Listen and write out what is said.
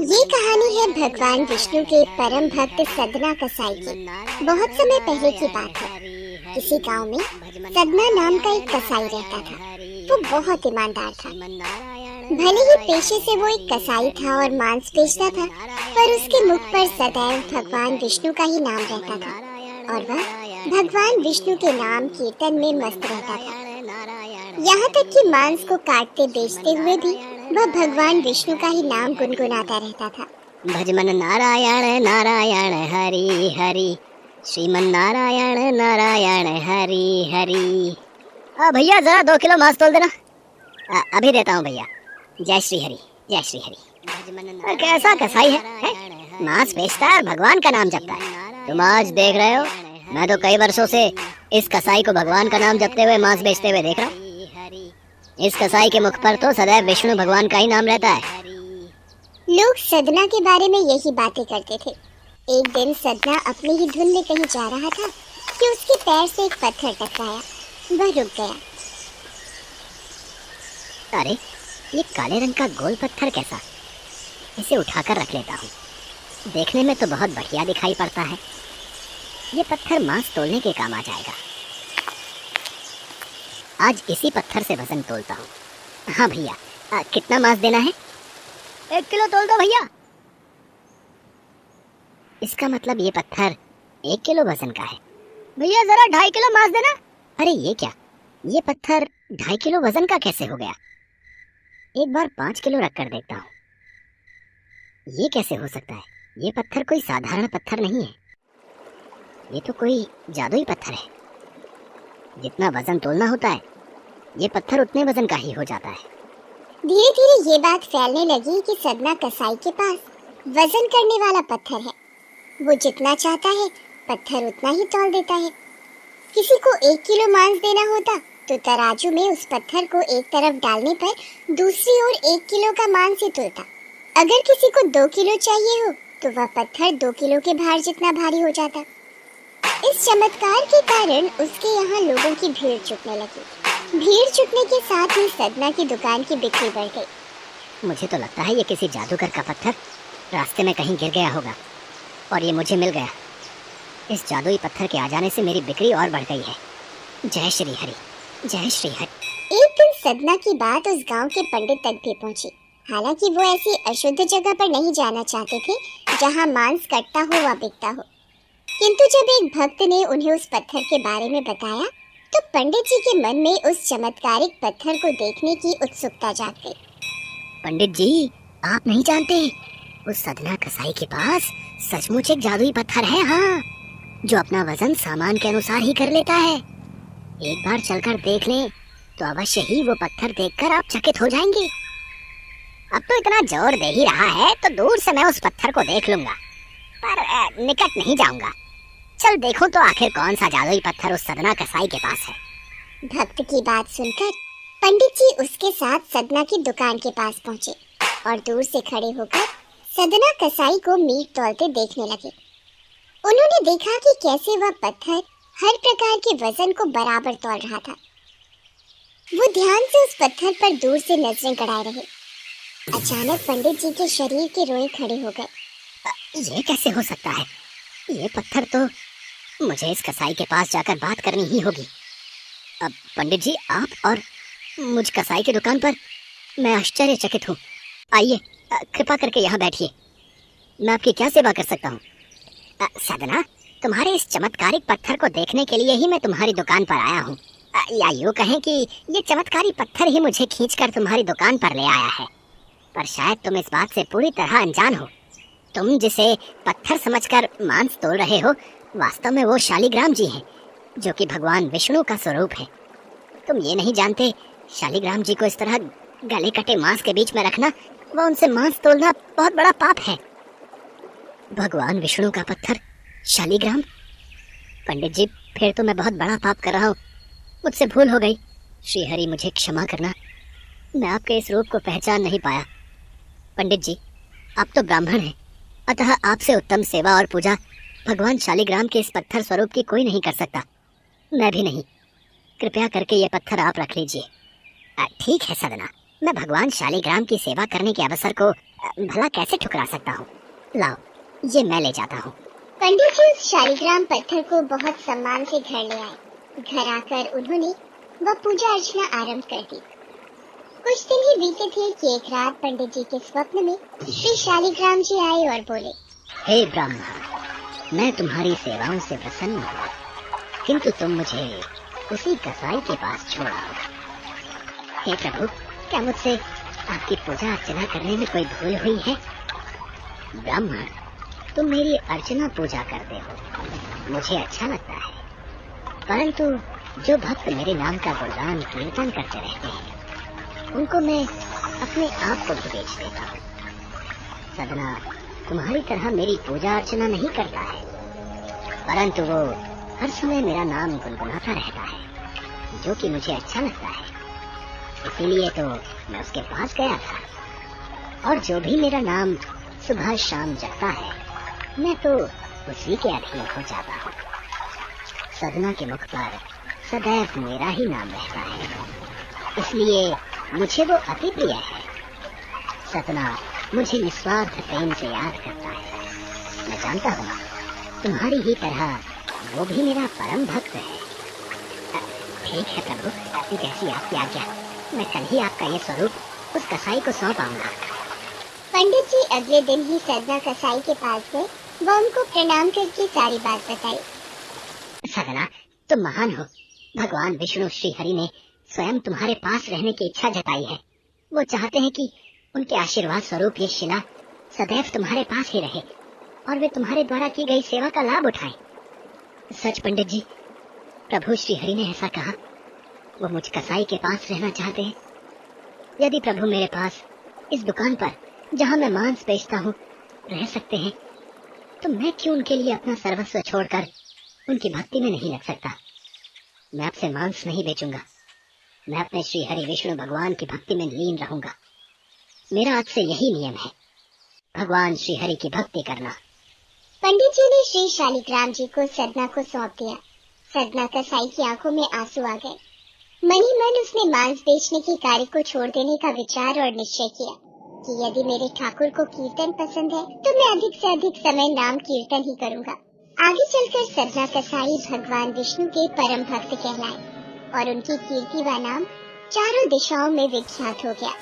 ये कहानी है भगवान विष्णु के परम भक्त सदना कसाई की। बहुत समय पहले की बात है। किसी गांव में सदना नाम का एक कसाई रहता था। वो बहुत ईमानदार था। भले ही पेशे से वो एक कसाई था और मांस बेचता था, पर उसके मुख पर सदैव भगवान विष्णु का ही नाम रहता था और वह भगवान विष्णु के नाम कीर्तन में मस्त रहता था। यहाँ तक कि मांस को काटते बेचते हुए भी वह भगवान विष्णु का ही नाम गुनगुनाता रहता था। भजमन नारायण नारायण हरि हरि, श्रीमन नारायण नारायण हरि हरि। भैया जरा 2 किलो मांस तोल देना। अभी देता हूँ भैया। जय श्री हरि, जय श्री हरि। कैसा कसाई है? मांस बेचता है और भगवान का नाम जपता है। तुम आज देख रहे हो, मैं तो कई वर्षों से इस कसाई को भगवान का नाम जपते हुए मांस बेचते हुए देख रहा हूँ। इस कसाई के मुख पर तो सदैव विष्णु भगवान का ही नाम रहता है। लोग सदना के बारे में यही बातें करते थे। एक दिन सदना अपनी ही धुन में कहीं जा रहा था कि उसके पैर से एक पत्थर टकराया। वह रुक गया। अरे, ये काले रंग का गोल पत्थर कैसा? इसे उठाकर रख लेता हूँ। देखने में तो बहुत बढ़िया दिखाई पड़ता है। ये पत्थर मांस तोलने के काम आ जाएगा। आज इसी पत्थर से वजन तोलता हूँ। हाँ भैया, कितना मांस देना है? 1 किलो तोल दो भैया। इसका मतलब ये पत्थर 1 किलो वजन का है। भैया जरा 2.5 किलो मांस देना। अरे ये क्या, ये पत्थर 2.5 किलो वजन का कैसे हो गया? एक बार 5 किलो रख कर देखता हूँ। ये कैसे हो सकता है? ये पत्थर कोई साधारण पत्थर नहीं है। ये तो कोई जादुई पत्थर है। जितना वजन तोलना होता है, ये पत्थर उतने वजन का ही हो जाता है। धीरे धीरे ये बात फैलने लगी कि सदना कसाई के पास वजन करने वाला पत्थर है। वो जितना चाहता है पत्थर उतना ही तौल देता है। किसी को 1 किलो मांस देना होता तो तराजू में उस पत्थर को एक तरफ डालने पर दूसरी ओर 1 किलो का मांस ही तोलता। अगर किसी को 2 किलो चाहिए हो तो वह पत्थर 2 किलो के भार जितना भारी हो जाता। इस चमत्कार के कारण उसके यहाँ लोगों की भीड़ जुटने लगी। भीड़ जुटने के साथ ही सदना की दुकान की बिक्री बढ़ गई। मुझे तो लगता है ये किसी जादूगर का पत्थर रास्ते में कहीं गिर गया होगा और ये मुझे मिल गया। इस जादुई पत्थर के आ जाने से मेरी बिक्री और बढ़ गई है। जय श्री हरि, जय श्री हरि। एक दिन सदना की बात उस गांव के पंडित तक भी पहुंची। हालांकि वो ऐसी अशुद्ध जगह पर नहीं जाना चाहते थे जहां मांस कटता हो व बिकता हो, किंतु जब एक भक्त ने उन्हें उस पत्थर के बारे में बताया तो पंडित जी के मन में उस चमत्कारिक पत्थर को देखने की उत्सुकता जाग गई। पंडित जी, आप नहीं जानते, उस सदना कसाई के पास सचमुच एक जादुई पत्थर है। हाँ, जो अपना वजन सामान के अनुसार ही कर लेता है। एक बार चलकर देख लें तो अवश्य ही वो पत्थर देखकर आप चकित हो जाएंगे। अब तो इतना जोर दे ही रहा है तो दूर से मैं उस पत्थर को देख लूंगा, पर निकट नहीं जाऊंगा। चल देखो तो आखिर कौन सा जादुई पत्थर उस सदना कसाई के पास है। भक्त की बात सुनकर पंडित जी उसके साथ सदना की दुकान के पास पहुंचे और दूर से खड़े होकर सदना कसाई को मीट तौलते देखने लगे। उन्होंने देखा कि कैसे वह पत्थर हर प्रकार के वजन को बराबर तौल रहा था। वो ध्यान से उस पत्थर पर दूर से नजरें गड़ाए रहे। अचानक पंडित जी के शरीर के रोए खड़े हो गए। ये कैसे हो सकता है? ये पत्थर तो, मुझे इस कसाई के पास जाकर बात करनी ही होगी। अब पंडित जी, आप और मुझ कसाई की दुकान पर मैं आश्चर्यचकित हूँ। आइए, कृपा करके यहाँ बैठिए। मैं आपकी क्या सेवा कर सकता हूँ? सदना, तुम्हारे इस चमत्कारिक पत्थर को देखने के लिए ही मैं तुम्हारी दुकान पर आया हूँ। या यूँ कहें कि ये चमत्कारी पत्थर ही मुझे खींचकर तुम्हारी दुकान पर ले आया है। पर शायद तुम इस बात से पूरी तरह अनजान हो। तुम जिसे पत्थर समझकर मांस तोल रहे हो, वास्तव में वो शालिग्राम जी हैं, जो कि भगवान विष्णु का स्वरूप है। तुम ये नहीं जानते, शालिग्राम जी को इस तरह गले कटे मांस के बीच में रखना व उनसे मांस तोलना बहुत बड़ा पाप है। भगवान विष्णु का पत्थर शालिग्राम? पंडित जी, फिर तो मैं बहुत बड़ा पाप कर रहा हूँ। मुझसे भूल हो गई। श्री हरि, मुझे क्षमा करना। मैं आपके इस रूप को पहचान नहीं पाया। पंडित जी, आप तो ब्राह्मण हैं, अतः आपसे उत्तम सेवा और पूजा भगवान शालिग्राम के इस पत्थर स्वरूप की कोई नहीं कर सकता। मैं भी नहीं। कृपया करके ये पत्थर आप रख लीजिए। ठीक है सदना, मैं भगवान शालिग्राम की सेवा करने के अवसर को भला कैसे ठुकरा सकता हूँ? लाओ, ये मैं ले जाता हूँ। पंडित जी उस शालिग्राम पत्थर को बहुत सम्मान से घर ले आए। घर आकर उन्होंने वह पूजा अर्चना आरंभ कर दी। कुछ दिन ही बीते थे कि एक रात पंडित जी के स्वप्न में श्री शालिग्राम जी आए और बोले, हे ब्राह्मण, मैं तुम्हारी सेवाओं से प्रसन्न हूँ, किंतु तुम मुझे उसी कसाई के पास छोड़ आओ। हे प्रभु, क्या मुझसे आपकी पूजा अर्चना करने में कोई भूल हुई है? ब्राह्मण, तुम मेरी अर्चना पूजा करते हो, मुझे अच्छा लगता है, परंतु जो भक्त मेरे नाम का गुणगान कीर्तन करते रहते हैं, उनको मैं अपने आप को भी बेच देता हूँ। सदना तुम्हारी तरह मेरी पूजा अर्चना नहीं करता है, परंतु वो हर समय मेरा नाम गुनगुनाता रहता है, जो कि मुझे अच्छा लगता है। इसीलिए तो मैं उसके पास गया था, और जो भी मेरा नाम सुबह शाम जपता है, मैं तो उसी के अधीन हो जाता हूँ। सदना के मुख पर सदैव मेरा ही नाम रहता है, इसलिए मुझे वो अति प्रिय है। सदना मुझे निस्वार्थ प्रेम से याद करता है। मैं जानता हूँ तुम्हारी ही तरह वो भी मेरा परम भक्त है। ठीक है प्रभु, जैसी आपकी आज्ञा, मैं कल ही आपका ये स्वरूप उस कसाई को सौंप आऊंगा। पंडित जी अगले दिन ही सदना कसाई के पास गए। वह उनको प्रणाम करके सारी बात बताई। सदना, तुम महान हो। भगवान विष्णु श्री हरि ने स्वयं तुम्हारे पास रहने की इच्छा जताई है। वो चाहते हैं कि उनके आशीर्वाद स्वरूप ये शिला सदैव तुम्हारे पास ही रहे और वे तुम्हारे द्वारा की गई सेवा का लाभ उठाएं। सच पंडित जी, प्रभु श्री हरि ने ऐसा कहा। वो मुझ कसाई के पास रहना चाहते हैं। यदि प्रभु मेरे पास इस दुकान पर, जहाँ मैं मांस बेचता हूँ, रह सकते हैं, तो मैं क्यों उनके लिए अपना सर्वस्व छोड़कर उनकी भक्ति में नहीं लग सकता? मैं आपसे मांस नहीं बेचूंगा। मैं अपने श्री हरि विष्णु भगवान की भक्ति में लीन रहूंगा। मेरा आज से यही नियम है, भगवान श्री हरि की भक्ति करना। पंडित जी ने श्री शालिग्राम जी को सदना को सौंप दिया। सदना कसाई की आंखों में आंसू आ गए। मन ही मन उसने मांस बेचने की कार्य को छोड़ देने का विचार और निश्चय किया कि यदि मेरे ठाकुर को कीर्तन पसंद है तो मैं अधिक से अधिक समय नाम कीर्तन ही करूंगा। आगे चलकर सदना कसाई भगवान विष्णु के परम भक्त कहलाए और उनकी कीर्ति व नाम चारों दिशाओं में विख्यात हो गया।